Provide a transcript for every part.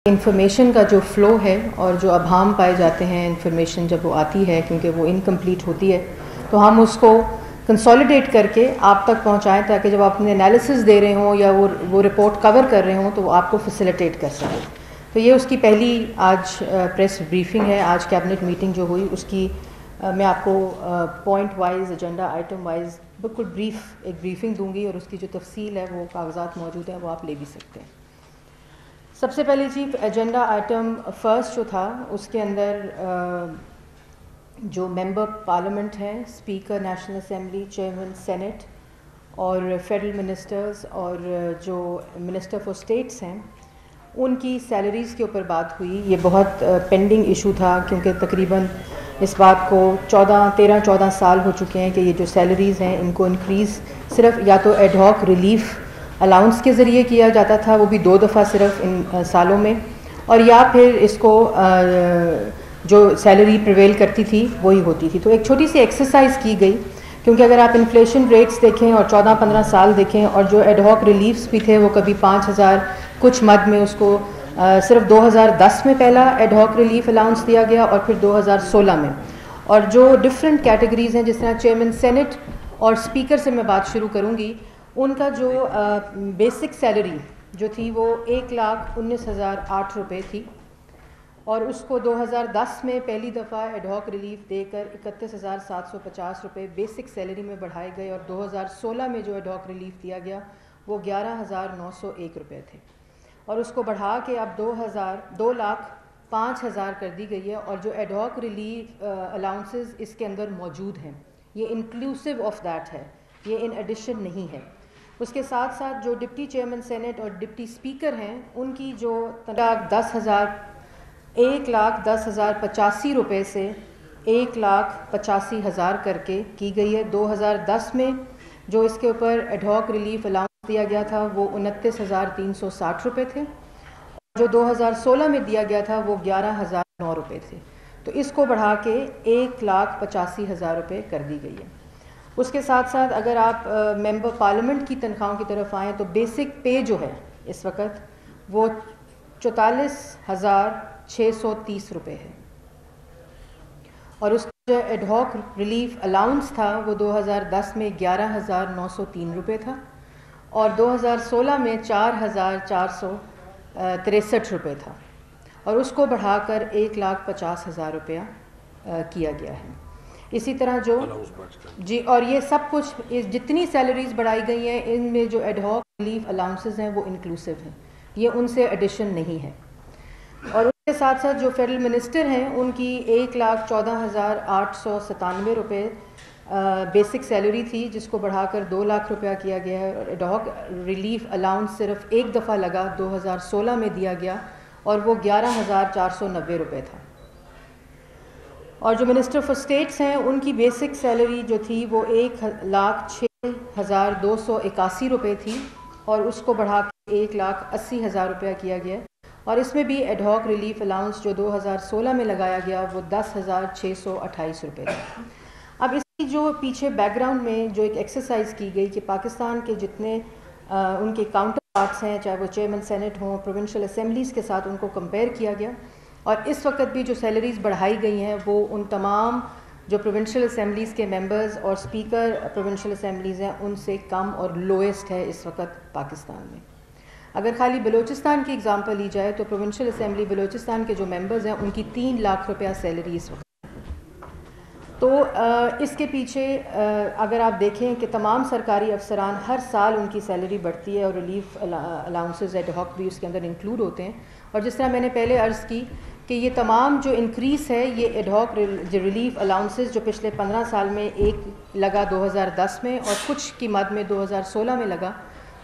Information کا جو flu ہے اور جو ابہام پائے جاتے ہیں انفارمیشن جب وہ آتی ہے کیونکہ وہ انکمپلیٹ ہوتی ہے تو ہم اس کو کنسولیڈیٹ کر کے آپ تک پہنچائیں تاکہ جب آپ اپنے انالیسز دے رہے ہوں یا وہ رپورٹ کور کر رہے ہوں تو وہ آپ کو فیسیلیٹیٹ کر سکیں. تو یہ اس کی پہلی آج پریس بریفنگ ہے. آج کیبنٹ میٹنگ جو ہوئی اس کی میں آپ کو point wise agenda item wise بالکل ایک بریفنگ دوں گی اور اس کی جو تفصیل ہے وہ کاغذات موجود ہیں وہ آپ لے بھی سکتے ہیں. سب سے پہلے چیف ایجنڈا آئٹم فرسٹ جو تھا اس کے اندر جو ممبر پارلیمنٹ ہیں speaker national assembly chairman senate اور فیڈرل منسٹرز اور جو منسٹر فار اسٹیٹس ہیں ان کی سیلریز کے اوپر بات ہوئی. یہ بہت پینڈنگ ایشو تھا کیونکہ تقریباً اس بات کو 13-14 سال ہو چکے ہیں کہ یہ جو سیلریز ہیں ان کو انکریز صرف یا تو ایڈ ہاک ریلیف الاؤنس کے ذریعے کیا جاتا تھا, وہ بھی 2 دفعہ صرف ان سالوں میں, اور یا پھر اس کو جو سیلری پریویل کرتی تھی وہی ہوتی تھی. تو ایک چھوٹی سی ایکسرسائز کی گئی کیونکہ اگر آپ انفلیشن ریٹس دیکھیں اور 14-15 سال دیکھیں اور جو ایڈ ہاک ریلیفس بھی تھے وہ کبھی 5,000 کچھ مد میں اس کو صرف 2010 میں پہلا ایڈ ہاک ریلیف الاؤنس دیا گیا اور پھر 2016 میں, اور جو ڈفرینٹ کیٹیگریز ہیں جس طرح چیئرمین سینٹ اور اسپیکر سے میں بات شروع کروں گی, ان کا جو بیسک سیلری جو تھی وہ 1,19,008 روپے تھی اور اس کو 2010 میں پہلی دفعہ ایڈ ہاک ریلیف دے کر 31,750 روپے بیسک سیلری میں بڑھائے گئے, اور 2016 میں جو ایڈ ہاک ریلیف دیا گیا وہ 11,901 روپے تھے, اور اس کو بڑھا کے اب 2,05,000 کر دی گئی ہے. اور جو ایڈ ہاک ریلیف الاؤنسز اس کے اندر موجود ہیں یہ انکلوسیو آف دیٹ ہے, یہ ان ایڈیشن نہیں ہے. اس کے ساتھ ساتھ جو ڈپٹی چیئرمین سینٹ اور ڈپٹی اسپیکر ہیں ان کی جو 1,10,085 روپے سے 1,85,000 کر کے کی گئی ہے. 2010 میں جو اس کے اوپر ایڈ ہاک ریلیف الاؤنس دیا گیا تھا وہ 29,360 روپے تھے, اور جو 2016 میں دیا گیا تھا وہ 11,009 روپے تھے. تو اس کو بڑھا کے 1,85,000 روپے کر دی گئی ہے. اس کے ساتھ ساتھ اگر آپ ممبر پارلیمنٹ کی تنخواہوں کی طرف آئیں تو بیسک پے جو ہے اس وقت وہ 44,630 روپے ہے, اور اس کا جو ایڈ ہاک ریلیف الاؤنس تھا وہ 2010 میں 11,903 روپے تھا اور 2016 میں 4,463 روپے تھا, اور اس کو بڑھا کر 1,50,000 روپیہ کیا گیا ہے. اسی طرح جو اور یہ سب کچھ جتنی سیلریز بڑھائی گئی ہیں ان میں جو ایڈ ہاک ریلیف الاؤنسز ہیں وہ انکلوسیو ہیں, یہ ان سے ایڈیشن نہیں ہے. اور اس کے ساتھ ساتھ جو فیڈرل منسٹر ہیں ان کی 1,14,897 روپے بیسک سیلری تھی جس کو بڑھا کر 2 لاکھ روپیہ کیا گیا ہے, اور ایڈ ہاک ریلیف الاؤنس صرف ایک دفعہ لگا 2016 میں دیا گیا اور وہ 11,490 روپے تھا. اور جو منسٹر فار اسٹیٹس ہیں ان کی بیسک سیلری جو تھی وہ 1,06,281 روپے تھی اور اس کو بڑھا کے 1,80,000 روپیہ کیا گیا, اور اس میں بھی ایڈ ہاک ریلیف الاؤنس جو 2016 میں لگایا گیا وہ 10,628 روپے تھا. اب اس کی جو پیچھے بیک گراؤنڈ میں جو ایک ایکسرسائز کی گئی کہ پاکستان کے جتنے ان کے کاؤنٹر پارٹس ہیں چاہے وہ چیئرمین سینٹ ہوں پروونشل اسمبلیز کے ساتھ ان کو کمپیئر کیا گیا, اور اس وقت بھی جو سیلریز بڑھائی گئی ہیں وہ ان تمام جو پروونشل اسمبلیز کے ممبرز اور اسپیکر پروونشل اسمبلیز ہیں ان سے کم اور لوئسٹ ہے اس وقت پاکستان میں. اگر خالی بلوچستان کی اگزامپل لی جائے تو پروونشل اسمبلی بلوچستان کے جو ممبرز ہیں ان کی 3 لاکھ روپیہ سیلری اس وقت. تو اس کے پیچھے اگر آپ دیکھیں کہ تمام سرکاری افسران ہر سال ان کی سیلری بڑھتی ہے اور ریلیف الاؤنسز ایڈ ہاک بھی اس کے اندر انکلوڈ ہوتے ہیں, اور جس طرح میں نے پہلے عرض کی کہ یہ تمام جو انکریز ہے یہ ایڈ ہاک ریلیف الاؤنسز جو پچھلے 15 سال میں ایک لگا 2010 میں اور کچھ کی مد میں 2016 میں لگا,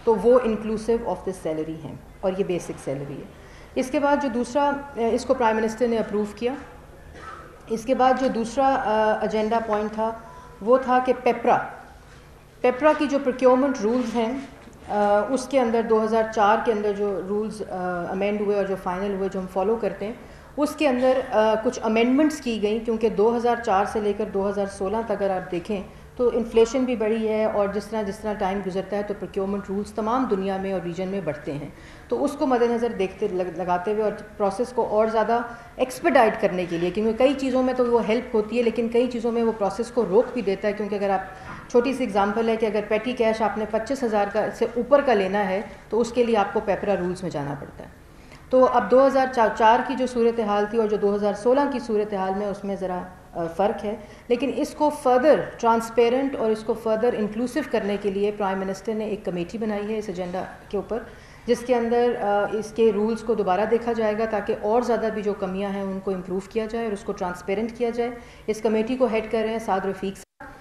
تو وہ انکلوسیو آف دس سیلری ہیں اور یہ بیسک سیلری ہے. اس کے بعد جو دوسرا اس کو پرائم منسٹر نے اپروو کیا. اس کے بعد جو دوسرا ایجنڈا پوائنٹ تھا وہ تھا کہ پیپرا کی جو پروکیورمنٹ رولز ہیں اس کے اندر 2004 کے اندر جو رولز امینڈ ہوئے اور جو فائنل ہوئے جو ہم فالو کرتے ہیں اس کے اندر کچھ امینڈمنٹس کی گئیں, کیونکہ 2004 سے لے کر 2016 تک اگر آپ دیکھیں تو انفلیشن بھی بڑھی ہے اور جس طرح ٹائم گزرتا ہے تو پروکیورمنٹ رولز تمام دنیا میں اور ریجن میں بڑھتے ہیں. تو اس کو مد نظر لگاتے ہوئے اور پروسیس کو اور زیادہ ایکسپیڈائٹ کرنے کے لیے, کیونکہ کئی چیزوں میں تو وہ ہیلپ ہوتی ہے لیکن کئی چیزوں میں وہ پروسیس کو روک بھی دیتا ہے, کیونکہ اگر آپ چھوٹی سی اگزامپل ہے کہ اگر پیٹی کیش آپ نے 25,000 کا سے اوپر کا لینا ہے تو اس کے لیے آپ کو پیپرا رولز میں جانا پڑتا ہے. تو اب 2004 کی جو صورتحال تھی اور جو 2016 کی صورتحال میں اس میں ذرا فرق ہے, لیکن اس کو فردر ٹرانسپیرنٹ اور اس کو فردر انکلوسیو کرنے کے لیے پرائم منسٹر نے ایک کمیٹی بنائی ہے اس ایجنڈا کے اوپر, جس کے اندر اس کے رولز کو دوبارہ دیکھا جائے گا تاکہ اور زیادہ بھی جو کمیاں ہیں ان کو امپروو کیا جائے اور اس کو ٹرانسپیرنٹ کیا جائے. اس کمیٹی کو ہیڈ کر رہے ہیں سعد رفیق صاحب,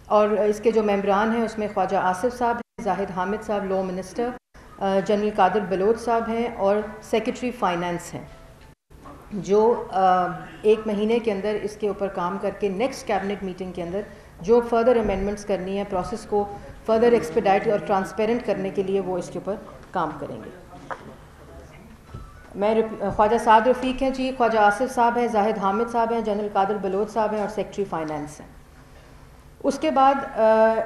اور اس کے جو ممبران ہیں اس میں خواجہ آصف صاحب ہیں, زاہد حامد صاحب لا منسٹر, جنرل قادر بلوچ صاحب ہیں اور سیکرٹری فائنانس ہیں, جو 1 مہینے کے اندر اس کے اوپر کام کر کے نیکسٹ کیبنٹ میٹنگ کے اندر جو فردر امینڈمنٹس کرنی ہے پروسیس کو فردر ایکسپیڈائٹ اور ٹرانسپیرنٹ کرنے کے لیے وہ اس کے اوپر کام کریں گے. میں خواجہ سعد رفیق ہیں جی, خواجہ آصف صاحب ہیں, زاہد حامد صاحب ہیں, جنرل قادر بلوچ صاحب ہیں اور سیکرٹری فائنانس ہیں. اس کے بعد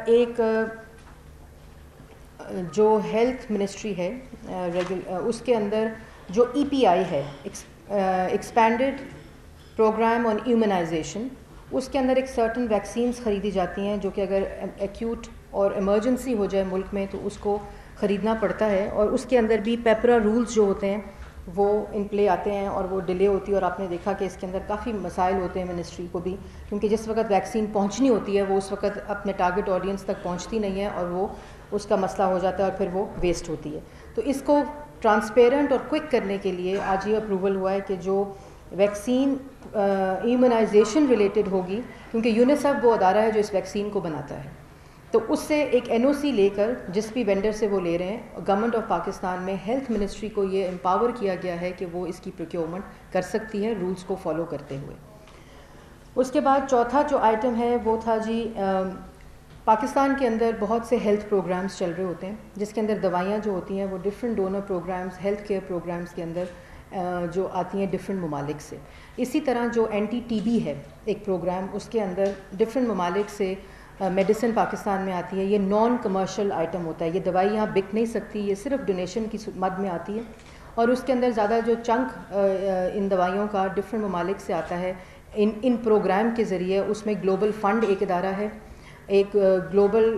ایک جو ہیلتھ منسٹری ہے اس کے اندر جو EPI ہے ایکسپینڈڈ پروگرام آن ایومنائزیشن, اس کے اندر ایک سرٹن ویکسینز خریدی جاتی ہیں جو کہ اگر ایکیوٹ اور ایمرجنسی ہو جائے ملک میں تو اس کو خریدنا پڑتا ہے, اور اس کے اندر بھی پیپرا رولز جو ہوتے ہیں وہ ان پلے آتے ہیں اور وہ ڈیلے ہوتی ہے. اور آپ نے دیکھا کہ اس کے اندر کافی مسائل ہوتے ہیں منسٹری کو بھی, کیونکہ جس وقت ویکسین پہنچنی ہوتی ہے وہ اس وقت اپنے ٹارگٹ آڈینس تک پہنچتی نہیں ہے اور وہ اس کا مسئلہ ہو جاتا ہے اور پھر وہ ویسٹ ہوتی ہے. تو اس کو ٹرانسپیرنٹ اور کوئک کرنے کے لیے آج یہ اپروول ہوا ہے کہ جو ویکسین ایمونائزیشن ریلیٹڈ ہوگی, کیونکہ یونیسیف وہ ادارہ ہے جو اس ویکسین کو بناتا ہے, تو اس سے ایک NOC لے کر جس بھی وینڈر سے وہ لے رہے ہیں, گورنمنٹ آف پاکستان میں ہیلتھ منسٹری کو یہ امپاور کیا گیا ہے کہ وہ اس کی پروکیورمنٹ کر سکتی ہے رولز کو فالو کرتے ہوئے. اس کے بعد چوتھا جو آئٹم ہے وہ تھا جی, پاکستان کے اندر بہت سے ہیلتھ پروگرامز چل رہے ہوتے ہیں جس کے اندر دوائیاں جو ہوتی ہیں وہ different donor programs health care programs کے اندر جو آتی ہیں ڈفرینٹ ممالک سے. اسی طرح جو NT-TB ہے ایک پروگرام, اس کے اندر ڈفرینٹ ممالک سے میڈیسن پاکستان میں آتی ہے. یہ نان کمرشل آئٹم ہوتا ہے, یہ دوائی یہاں بک نہیں سکتی, یہ صرف ڈونیشن کی مد میں آتی ہے, اور اس کے اندر زیادہ جو چنک ان دوائیوں کا ڈفرینٹ ممالک سے آتا ہے ان پروگرام کے ذریعے. اس میں گلوبل فنڈ ایک ادارہ ہے, ایک گلوبل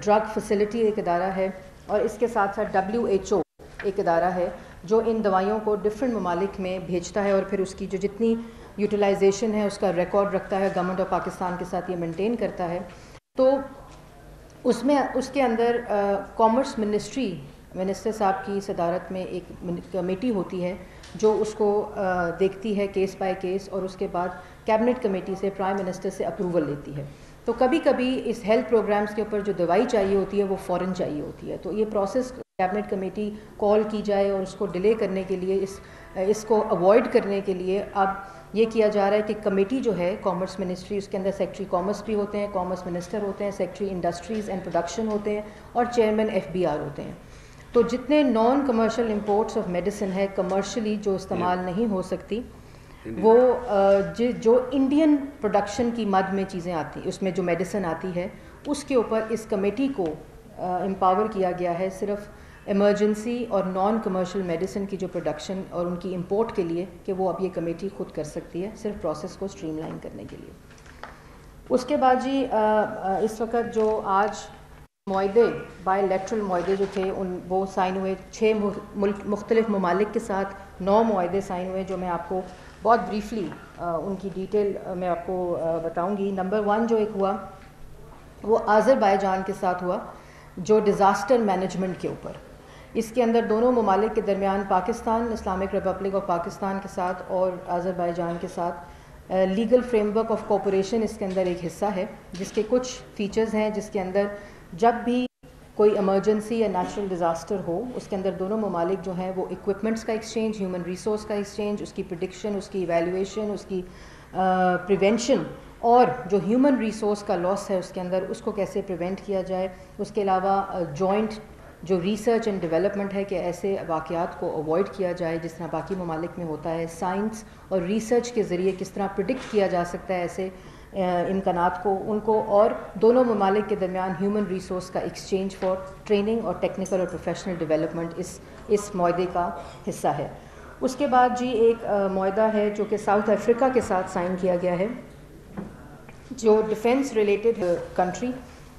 ڈرگ فیسلٹی ایک ادارہ ہے, اور اس کے ساتھ ساتھ WHO ایک ادارہ ہے جو ان دوائیوں کو ڈفرینٹ ممالک میں بھیجتا ہے اور پھر اس کی جو جتنی یوٹیلائزیشن ہے اس کا ریکارڈ رکھتا ہے, گورنمنٹ آف پاکستان کے ساتھ یہ مینٹین کرتا ہے. تو اس کے اندر کامرس منسٹری منسٹر صاحب کی صدارت میں ایک کمیٹی ہوتی ہے جو اس کو دیکھتی ہے کیس بائی کیس, اور اس کے بعد کیبنٹ کمیٹی سے پرائم منسٹر سے اپروول لیتی ہے. تو کبھی کبھی اس ہیلتھ پروگرامز کے اوپر جو دوائی چاہیے ہوتی ہے وہ فوراً چاہیے ہوتی ہے, تو یہ پروسیس کیبنٹ کمیٹی کال کی جائے اور اس کو ڈیلے کرنے کے لیے اس کو اوائڈ کرنے کے لیے اب یہ کیا جا رہا ہے کہ کمیٹی جو ہے کامرس منسٹری, اس کے اندر سیکرٹری کامرس بھی ہوتے ہیں, کامرس منسٹر ہوتے ہیں, سیکرٹری انڈسٹریز اینڈ پروڈکشن ہوتے ہیں, اور چیئرمین FBR ہوتے ہیں. تو جتنے naan commercial imports of medicine ہے کمرشلی جو استعمال نہیں ہو سکتی, وہ جو انڈین پروڈکشن کی مد میں چیزیں آتی, اس میں جو میڈیسن آتی ہے اس کے اوپر اس کمیٹی کو امپاور کیا گیا ہے صرف ایمرجنسی اور نان کمرشل میڈیسن کی جو پروڈکشن اور ان کی امپورٹ کے لیے, کہ وہ اب یہ کمیٹی خود کر سکتی ہے صرف پروسیس کو اسٹریم لائن کرنے کے لیے. اس کے بعد جی اس وقت جو آج معاہدے بائی لیٹرل معاہدے جو تھے وہ سائن ہوئے 6 مختلف ممالک کے ساتھ 9 معاہدے سائن ہوئے, جو میں آپ کو بہت بریفلی ان کی ڈیٹیل میں آپ کو بتاؤں گی. نمبر 1 جو ایک ہوا وہ آذربائیجان کے ساتھ ہوا جو ڈیزاسٹر مینجمنٹ کے اوپر. اس کے اندر دونوں ممالک کے درمیان Pakistan Islamic Republic of Pakistan کے ساتھ اور آذربائیجان کے ساتھ legal framework of cooperation اس کے اندر ایک حصہ ہے, جس کے کچھ فیچرز ہیں جس کے اندر جب بھی کوئی ایمرجنسی یا نیچرل ڈیزاسٹر ہو اس کے اندر دونوں ممالک جو ہیں وہ اکوپمنٹس کا ایکسچینج, ہیومن ریسورس کا ایکسچینج, اس کی پریڈکشن, اس کی ایویلیویشن, اس کی پریونشن, اور جو ہیومن ریسورس کا لاس ہے اس کے اندر اس کو کیسے پریونٹ کیا جائے. اس کے علاوہ جوائنٹ جو ریسرچ اینڈ ڈیولپمنٹ ہے کہ ایسے واقعات کو اوائڈ کیا جائے جس طرح باقی ممالک میں ہوتا ہے. سائنس اور ریسرچ کے ذریعے کس طرح پریڈکٹ کیا جا سکتا ہے ایسے امکانات کو ان کو اور دونوں ممالک کے درمیان ہیومن ریسورس کا ایکسچینج فار ٹریننگ اور ٹیکنیکل اور پروفیشنل ڈیولپمنٹ اس معاہدے کا حصہ ہے. اس کے بعد جی ایک معاہدہ ہے جو کہ ساؤتھ افریقہ کے ساتھ سائن کیا گیا ہے جو ڈیفینس ریلیٹڈ کنٹری,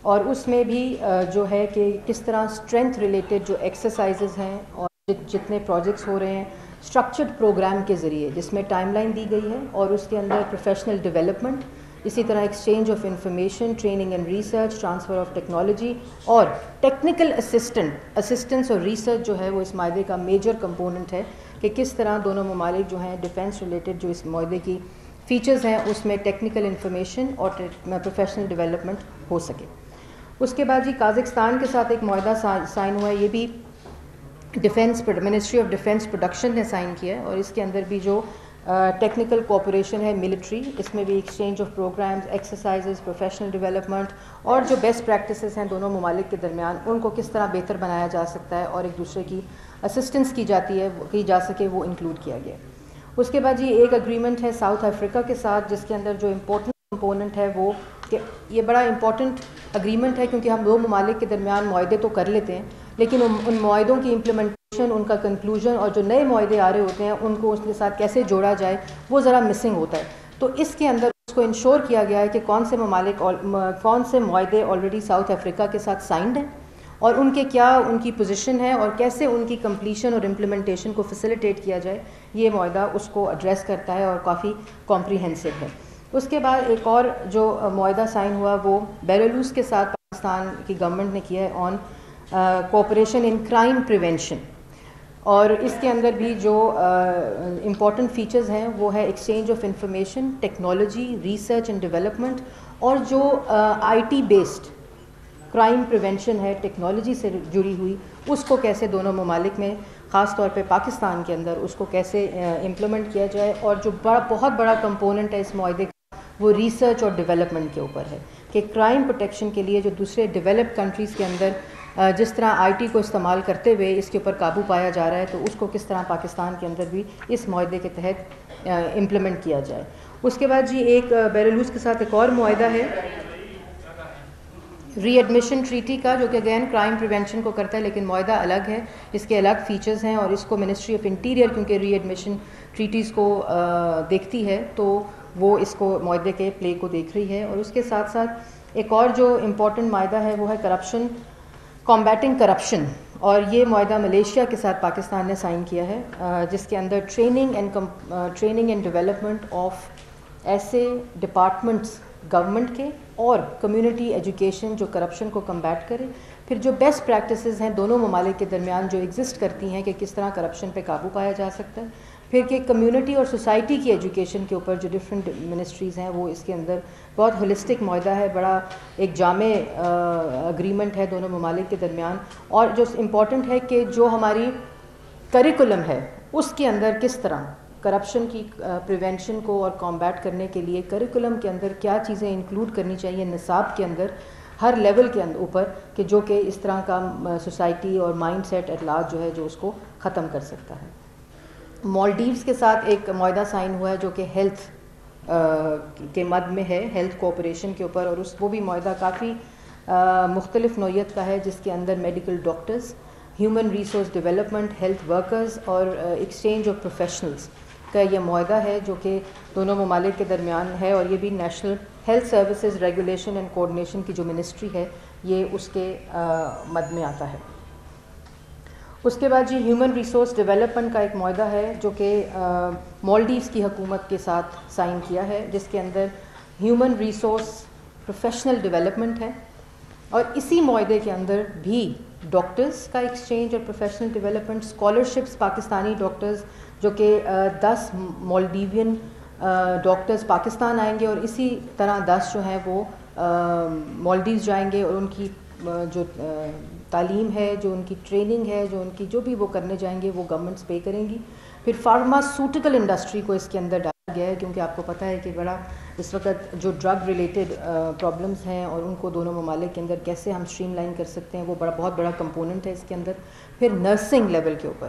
اور اس میں بھی جو ہے کہ کس طرح اسٹرینتھ ریلیٹڈ جو ایکسرسائزز ہیں اور جتنے پروجیکٹس ہو رہے ہیں اسٹرکچرڈ پروگرام کے ذریعے جس میں ٹائم لائن دی گئی ہے اور اس کے اندر پروفیشنل ڈیولپمنٹ, اسی طرح exchange of information, training and research, transfer of technology اور ٹیکنیکل اسسٹنس اور ریسرچ جو ہے وہ اس معاہدے کا میجر کمپوننٹ ہے کہ کس طرح دونوں ممالک جو ہیں ڈیفینس ریلیٹڈ جو اس معاہدے کی فیچرز ہیں اس میں ٹیکنیکل انفارمیشن اور پروفیشنل ڈیولپمنٹ ہو سکے. اس کے بعد جی قازقستان کے ساتھ ایک معاہدہ سائن ہوا ہے, یہ بھی منسٹری آف ڈیفینس پروڈکشن نے سائن کیا ہے اور اس کے اندر بھی جو ٹیکنیکل کوآپریشن ہے ملٹری, اس میں بھی exchange of programs, exercises, professional development اور جو بیسٹ پریکٹسز ہیں دونوں ممالک کے درمیان ان کو کس طرح بہتر بنایا جا سکتا ہے اور ایک دوسرے کی اسسٹنس کی جا سکے وہ انکلوڈ کیا گیا. اس کے بعد یہ ایک اگریمنٹ ہے ساؤتھ افریقہ کے ساتھ جس کے اندر جو امپورٹنٹ کمپوننٹ ہے وہ کہ یہ بڑا امپورٹنٹ اگریمنٹ ہے کیونکہ ہم دو ممالک کے درمیان معاہدے تو کر لیتے ہیں لیکن ان معاہدوں کی امپلیمنٹیشن, ان کا کنکلوژن اور جو نئے معاہدے آ رہے ہوتے ہیں ان کو اس کے ساتھ کیسے جوڑا جائے وہ ذرا مسنگ ہوتا ہے. تو اس کے اندر اس کو انشور کیا گیا ہے کہ کون سے معاہدے آلریڈی ساؤتھ افریقہ کے ساتھ سائنڈ ہیں اور ان کے کیا ان کی پوزیشن ہے اور کیسے ان کی کمپلیشن اور امپلیمنٹیشن کو فیسیلیٹیٹ کیا جائے. یہ معاہدہ اس کو ایڈریس کرتا ہے اور کافی کمپریہنسو ہے. اس کے بعد ایک اور جو معاہدہ سائن ہوا وہ بیلاروس کے ساتھ پاکستان کی گورنمنٹ نے کیا ہے آن کوآپریشن ان کرائم پریونشن, اور اس کے اندر بھی جو امپورٹنٹ فیچرز ہیں وہ ہے exchange of information, technology, research and development اور جو I T based crime prevention ہے ٹیکنالوجی سے جڑی ہوئی اس کو کیسے دونوں ممالک میں خاص طور پہ پاکستان کے اندر اس کو کیسے امپلیمنٹ کیا جائے. اور جو بہت بڑا کمپوننٹ ہے اس معاہدے کا وہ ریسرچ اور ڈیولپمنٹ کے اوپر ہے کہ کرائم پروٹیکشن کے لیے جو دوسرے ڈیولپڈ کنٹریز کے اندر جس طرح آئی ٹی کو استعمال کرتے ہوئے اس کے اوپر قابو پایا جا رہا ہے تو اس کو کس طرح پاکستان کے اندر بھی اس معاہدے کے تحت امپلیمنٹ کیا جائے. اس کے بعد جی ایک بیلاروس کے ساتھ ایک اور معاہدہ ہے ری ایڈمیشن ٹریٹی کا جو کہ اگین کرائم پریونشن کو کرتا ہے لیکن معاہدہ الگ ہے, اس کے الگ فیچرز ہیں اور اس کو منسٹری آف انٹیریئر کیونکہ ری ایڈمیشن ٹریٹیز کو دیکھتی ہے تو وہ اس کو معاہدے کے پلے کو دیکھ رہی ہے. اور اس کے ساتھ ساتھ ایک اور جو امپورٹنٹ معاہدہ ہے وہ ہے کرپشن, کمبیٹنگ کرپشن, اور یہ معاہدہ ملیشیا کے ساتھ پاکستان نے سائن کیا ہے جس کے اندر ٹریننگ اینڈ ڈیولپمنٹ آف ایسے ڈپارٹمنٹس گورنمنٹ کے اور کمیونٹی ایجوکیشن جو کرپشن کو کمبیٹ کرے. پھر جو بیسٹ پریکٹسز ہیں دونوں ممالک کے درمیان جو ایگزسٹ کرتی ہیں کہ کس طرح کرپشن پہ قابو پایا جا سکتا ہے. پھر کہ کمیونٹی اور سوسائٹی کی ایجوکیشن کے اوپر جو ڈفرینٹ منسٹریز ہیں وہ اس کے اندر بہت ہولسٹک معاہدہ ہے, بڑا ایک جامع اگریمنٹ ہے دونوں ممالک کے درمیان. اور جو امپورٹنٹ ہے کہ جو ہماری کریکولم ہے اس کے اندر کس طرح کرپشن کی پریونشن کو اور کمبیٹ کرنے کے لیے کریکولم کے اندر کیا چیزیں انکلوڈ کرنی چاہیے نصاب کے اندر ہر لیول کے اوپر کہ جو کہ اس طرح کا سوسائٹی اور مائنڈ سیٹ ایٹ لارج جو ہے جو اس کو ختم کر سکتا ہے. مالڈیوز کے ساتھ ایک معاہدہ سائن ہوا ہے جو کہ ہیلتھ کے مد میں ہے, ہیلتھ کوآپریشن کے اوپر, اور وہ بھی معاہدہ کافی مختلف نوعیت کا ہے جس کے اندر medical doctors, human resource development, health workers اور ایکسچینج آف پروفیشنلز کا یہ معاہدہ ہے جو کہ دونوں ممالک کے درمیان ہے. اور یہ بھی national health services regulation and coordination کی جو منسٹری ہے یہ اس کے مد میں آتا ہے. اس کے بعد جی ہیومن ریسورس ڈیولپمنٹ کا ایک معاہدہ ہے جو کہ مالڈیوز کی حکومت کے ساتھ سائن کیا ہے جس کے اندر ہیومن ریسورس پروفیشنل ڈیولپمنٹ ہے, اور اسی معاہدے کے اندر بھی ڈاکٹرز کا ایکسچینج اور professional development, scholarships Pakistani doctors جو کہ 10 مالڈیوین ڈاکٹرز پاکستان آئیں گے اور اسی طرح 10 جو ہیں وہ مالڈیوز جائیں گے اور ان کی جو تعلیم ہے, جو ان کی ٹریننگ ہے, جو ان کی جو بھی وہ کرنے جائیں گے وہ گورنمنٹس پے کریں گی. پھر فارماسوٹیکل انڈسٹری کو اس کے اندر ڈالا گیا ہے کیونکہ آپ کو پتہ ہے کہ بڑا اس وقت جو ڈرگ ریلیٹڈ پرابلمس ہیں اور ان کو دونوں ممالک کے اندر کیسے ہم اسٹریم لائن کر سکتے ہیں وہ بہت بڑا کمپوننٹ ہے اس کے اندر. پھر نرسنگ لیول کے اوپر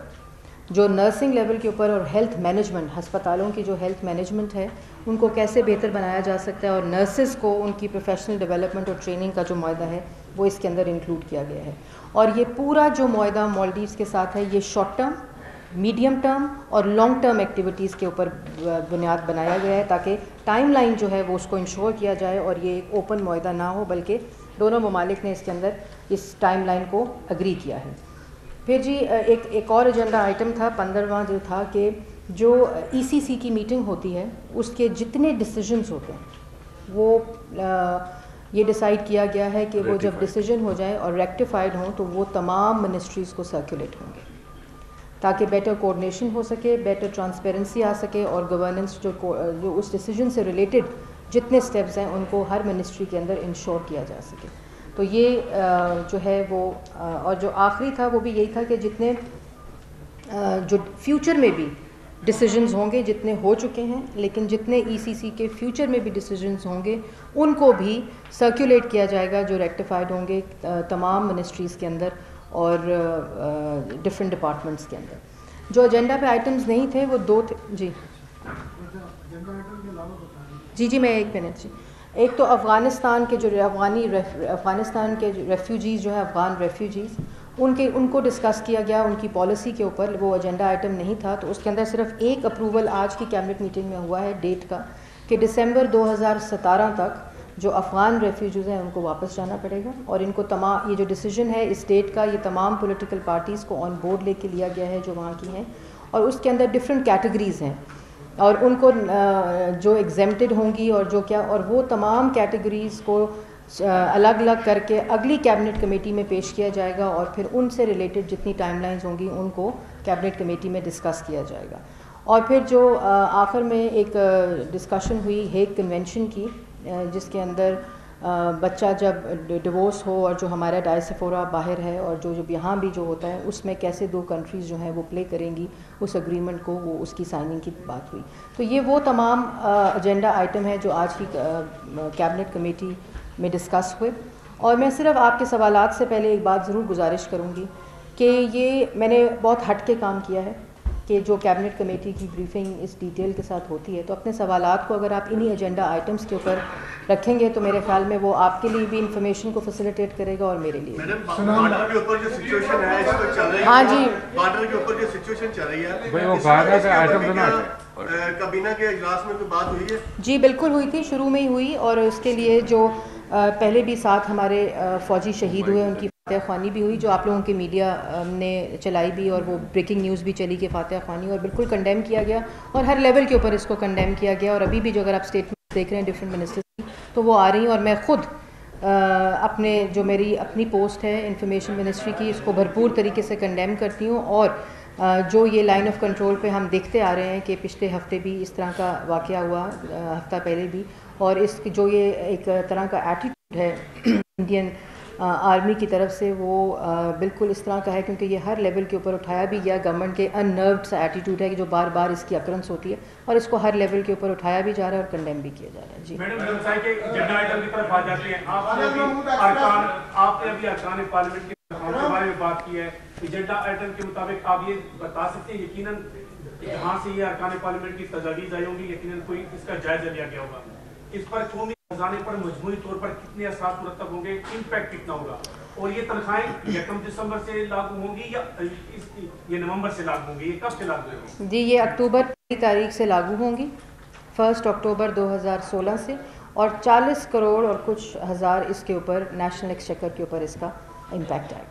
جو نرسنگ لیول کے اوپر اور ہیلتھ مینجمنٹ، ہسپتالوں کی جو ہیلتھ مینجمنٹ ہے ان کو کیسے بہتر بنایا جا سکتا ہے، اور نرسز کو ان کی پروفیشنل ڈیولپمنٹ اور ٹریننگ کا جو معاہدہ ہے وہ اس کے اندر انکلوڈ کیا گیا ہے. اور یہ پورا جو معاہدہ مالڈیوز کے ساتھ ہے یہ شارٹ ٹرم، میڈیم ٹرم اور لانگ ٹرم ایکٹیویٹیز کے اوپر بنیاد بنایا گیا ہے تاکہ ٹائم لائن جو ہے وہ اس کو انشور کیا جائے اور یہ ایک اوپن معاہدہ نہ ہو، بلکہ دونوں ممالک نے اس کے اندر اس ٹائم لائن کو اگری کیا ہے. پھر جی ایک اور ایجنڈا آئٹم تھا 15واں جو تھا کہ جو ECC کی میٹنگ ہوتی ہے اس کے جتنے ڈیسیجنز ہوتے ہیں وہ یہ ڈیسائیڈ کیا گیا ہے کہ وہ جب ڈیسیجن ہو جائیں اور ریکٹیفائڈ ہوں تو وہ تمام منسٹریز کو سرکولیٹ ہوں گے تاکہ بیٹر کوآرڈینیشن ہو سکے، بیٹر ٹرانسپیرنسی آ سکے، اور گورننس جو اس ڈیسیجن سے ریلیٹڈ جتنے سٹیپس ہیں ان کو ہر منسٹری کے اندر انشور کیا جا سکے. تو یہ جو ہے وہ اور جو آخری تھا وہ بھی یہی تھا کہ جتنے جو فیوچر میں بھی ڈیسیجنز ہوں گے، جتنے ہو چکے ہیں لیکن جتنے ECC کے فیوچر میں بھی ڈیسیجنز ہوں گے ان کو بھی سرکولیٹ کیا جائے گا، جو ریکٹیفائڈ ہوں گے تمام منسٹریز کے اندر اور ڈفرینٹ ڈپارٹمنٹس کے اندر. جو ایجنڈا پہ آئٹمز نہیں تھے وہ دو تھے. جی میں ایک منٹ. ایک تو افغانستان کے جو افغانستان کے ریفیوجیز جو ہیں، افغان ریفیوجیز، ان کو ڈسکس کیا گیا ان کی پالیسی کے اوپر. وہ ایجنڈا آئٹم نہیں تھا تو اس کے اندر صرف ایک اپروول آج کی کیبنٹ میٹنگ میں ہوا ہے ڈیٹ کا کہ دسمبر 2017 تک جو افغان ریفیوجیز ہیں ان کو واپس جانا پڑے گا، اور ان کو تمام یہ جو ڈیسیجن ہے اس ڈیٹ کا یہ تمام پولیٹیکل پارٹیز کو آن بورڈ لے کے لیا گیا ہے جو وہاں کی ہیں، اور اس کے اندر ڈفرینٹ کیٹیگریز ہیں اور ان کو جو ایگزیمپٹڈ ہوں گی اور جو کیا، اور وہ تمام کیٹیگریز کو الگ الگ کر کے اگلی کیبنٹ کمیٹی میں پیش کیا جائے گا، اور پھر ان سے ریلیٹڈ جتنی ٹائم لائنز ہوں گی ان کو کیبنٹ کمیٹی میں ڈسکس کیا جائے گا. اور پھر جو آخر میں ایک ڈسکشن ہوئی ہیگ کنونشن کی، جس کے اندر بچہ جب ڈیورس ہو اور جو ہمارا ڈائسپورا باہر ہے اور جو یہاں بھی جو ہوتا ہے اس میں کیسے دو کنٹریز جو ہیں وہ پلے کریں گی اس اگریمنٹ کو، وہ اس کی سائننگ کی بات ہوئی. تو یہ وہ تمام ایجنڈا آئٹم ہیں جو آج کی کیبنٹ کمیٹی میں ڈسکس ہوئے. اور میں صرف آپ کے سوالات سے پہلے ایک بات ضرور گزارش کروں گی کہ یہ میں نے بہت ہٹ کے کام کیا ہے کہ جو کیبنٹ کمیٹی کی بریفنگ اس ڈیٹیل کے ساتھ ہوتی ہے تو اپنے سوالات کو اگر آپ انہی ایجنڈا آئٹمس کے اوپر رکھیں گے تو میرے خیال میں وہ آپ کے لیے بھی انفارمیشن کو فیسیلیٹیٹ کرے گا اور میرے لیے. بارڈر کے اوپر جو سچویشن ہے اس کو چل رہی ہے، ہاں جی بارڈر کے اوپر جو سچویشن چل رہی ہے کابینہ کے اجلاس میں کوئی بات ہوئی ہے؟ جی بالکل ہوئی تھی، شروع میں ہی ہوئی، اور اس کے لیے جو پہلے بھی 7 ہمارے فوجی شہید ہوئے ان کی فاتحہ خوانی بھی ہوئی جو آپ لوگوں کے میڈیا نے چلائی بھی، اور وہ بریکنگ نیوز بھی چلی کہ فاتحہ خوانی، اور بالکل کنڈیم کیا گیا اور ہر لیول کے اوپر اس کو کنڈیم کیا گیا. اور ابھی بھی جو اگر آپ اسٹیٹمنٹ دیکھ رہے ہیں ڈفرینٹ منسٹرز کی تو وہ آ رہی ہیں، اور میں خود اپنے جو میری اپنی پوسٹ ہے انفارمیشن منسٹری کی اس کو بھرپور طریقے سے کنڈیم کرتی ہوں. اور جو یہ لائن آف کنٹرول پہ ہم دیکھتے آ رہے ہیں کہ پچھلے ہفتے بھی اس طرح کا واقعہ ہوا، ہفتہ پہلے بھی، اور اس جو یہ ایک طرح کا ایٹیٹیوڈ ہے انڈین آرمی کی طرف سے وہ بالکل اس طرح کا ہے کیونکہ یہ ہر لیول کے اوپر اٹھایا بھی گیا. گورنمنٹ کے ان نروڈ سا ایٹیٹیوڈ ہے کہ جو بار بار اس کی اکرنس ہوتی ہے اور اس کو ہر لیول کے اوپر اٹھایا بھی جا رہا ہے اور کنڈیم بھی کیا جا رہا ہے. جی میڈم کے ایجنڈا آئٹم کی طرف آ جاتے ہیں. آپ نے ابھی ارکان پارلیمنٹ کے بارے میں بات کی ہے. ایجنڈا آئٹم کے مطابق آپ یہ بتا سکتے ہیں یقیناً جہاں سے یہ ارکان پارلیمنٹ کی تجاویز آئی ہوں گی یقیناً کوئی اس کا جائزہ لیا گیا ہوگا. اس پر قومی خزانے پر مجموعی طور پر کتنے اثرات مرتب ہوں گے، امپیکٹ کتنا ہوگا، اور یہ تنخواہیں 1 دسمبر سے لاگو ہوں گی یا یہ نومبر سے لاگو ہوں گی، یہ کب سے لاگو ہوگی؟ جی یہ اکتوبر کی تاریخ سے لاگو ہوں گی، 1 اکتوبر 2016 سے، اور 40 کروڑ اور کچھ ہزار اس کے اوپر نیشنل ایکسچیکر کے اوپر اس کا امپیکٹ آئے گا.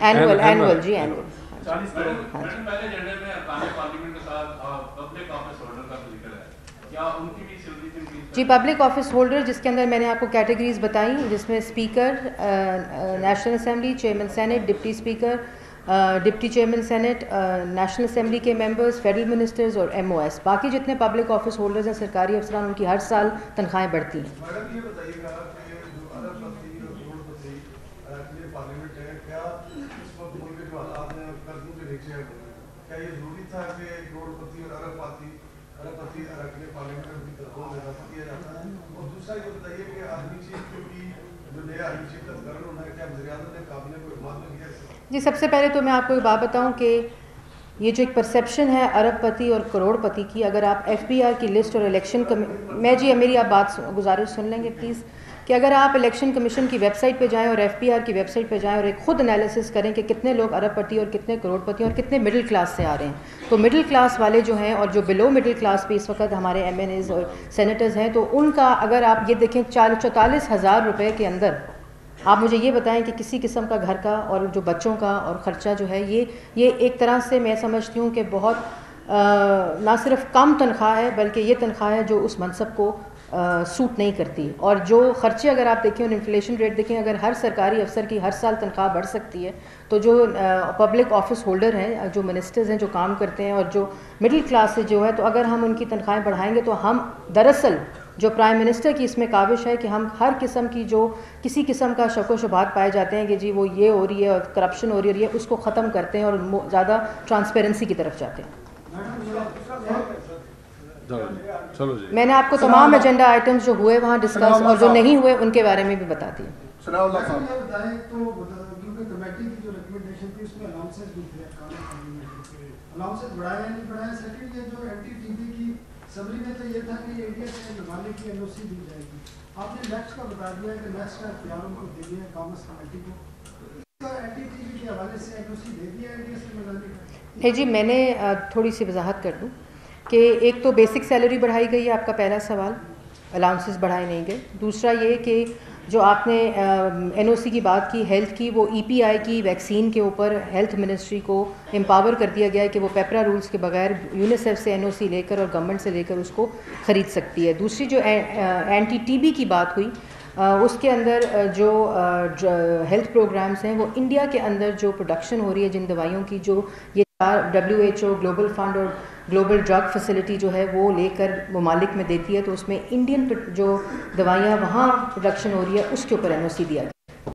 اینول جی اینول. جی پبلک آفس ہولڈر جس کے اندر میں نے آپ کو کیٹیگریز بتائیں جس میں speaker national assembly, chairman senate, deputy speaker, deputy chairman senate, national assembly کے ممبرز، فیڈرل منسٹرز اور MOS، باقی جتنے پبلک آفس ہولڈرز ہیں سرکاری افسران ان کی ہر سال تنخواہیں بڑھتی ہیں. جی سب سے پہلے تو میں آپ کو ایک بات بتاؤں کہ یہ جو ایک پرسیپشن ہے ارب پتی اور کروڑ پتی کی، اگر آپ ایف بی آر کی لسٹ اور الیکشن میری آپ بات گزارش سن لیں گے پلیز، کہ اگر آپ الیکشن کمیشن کی ویب سائٹ پہ جائیں اور ایف بی آر کی ویب سائٹ پہ جائیں اور ایک خود انالیسس کریں کہ کتنے لوگ ارب پتی اور کتنے کروڑ پتی اور کتنے مڈل کلاس سے آ رہے ہیں، تو مڈل کلاس والے جو ہیں اور جو بلو مڈل کلاس پہ اس وقت ہمارے ایم این ایز اور سینیٹرز ہیں، تو ان کا اگر آپ یہ دیکھیں 44,000 روپے کے اندر آپ مجھے یہ بتائیں کہ کسی قسم کا گھر کا اور جو بچوں کا اور خرچہ جو ہے یہ ایک طرح سے میں سمجھتی ہوں کہ بہت نہ صرف کم تنخواہ ہے بلکہ یہ تنخواہ ہے جو اس منصب کو سوٹ نہیں کرتی. اور جو خرچے اگر آپ دیکھیں اور انفلیشن ریٹ دیکھیں، اگر ہر سرکاری افسر کی ہر سال تنخواہ بڑھ سکتی ہے تو جو پبلک آفس ہولڈر ہیں، جو منسٹرز ہیں جو کام کرتے ہیں اور جو مڈل کلاس سے جو ہے، تو اگر ہم ان کی تنخواہیں بڑھائیں گے تو ہم دراصل جو پرائم منسٹر کی اس میں کاوش ہے کہ ہم ہر قسم کی جو کسی قسم کا شک و شبہات پائے جاتے ہیں کہ جی وہ یہ ہو رہی ہے اور کرپشن ہو رہی ہے، اس کو ختم کرتے ہیں اور زیادہ ٹرانسپیرنسی کی طرف جاتے ہیں. چلو جی، میں نے آپ کو تمام ایجنڈا آئٹمز جو ہوئے وہاں ڈسکس اور جو نہیں ہوئے ان کے بارے میں بھی بتا دیا. سبری میں تو یہ تھا کہ انڈیا سے ممالک کی این او سی دی جائے گی، آپ نے نیکسٹ کا بتا دیا کہ نیکسٹ کا اختیار ان کو دے دیا ہے کامرس کمیٹی کو، این ٹی ٹی وی کے حوالے سے این او سی دے دیا ہے انڈیا سے ممالک کا. نہیں جی، میں نے تھوڑی سی وضاحت کر دوں کہ ایک تو بیسک سیلری بڑھائی گئی ہے، آپ کا پہلا سوال، الاؤنسز بڑھائے نہیں گئے. دوسرا یہ کہ جو آپ نے این او سی کی بات کی ہیلتھ کی، وہ ای پی آئی کی ویکسین کے اوپر ہیلتھ منسٹری کو امپاور کر دیا گیا ہے کہ وہ پیپرا رولز کے بغیر یونیسیف سے این او سی لے کر اور گورنمنٹ سے لے کر اس کو خرید سکتی ہے. دوسری جو اینٹی ٹی بی کی بات ہوئی، اس کے اندر جو ہیلتھ پروگرامز ہیں وہ انڈیا کے اندر جو پروڈکشن ہو رہی ہے جن دوائیوں کی، جو یہ WHO گلوبل فنڈ اور گلوبل ڈرگ فیسلٹی جو ہے وہ لے کر ممالک میں دیتی ہے، تو اس میں انڈین جو دوائیاں وہاں پروڈکشن ہو رہی ہے اس کے اوپر این او سی دیا گیا.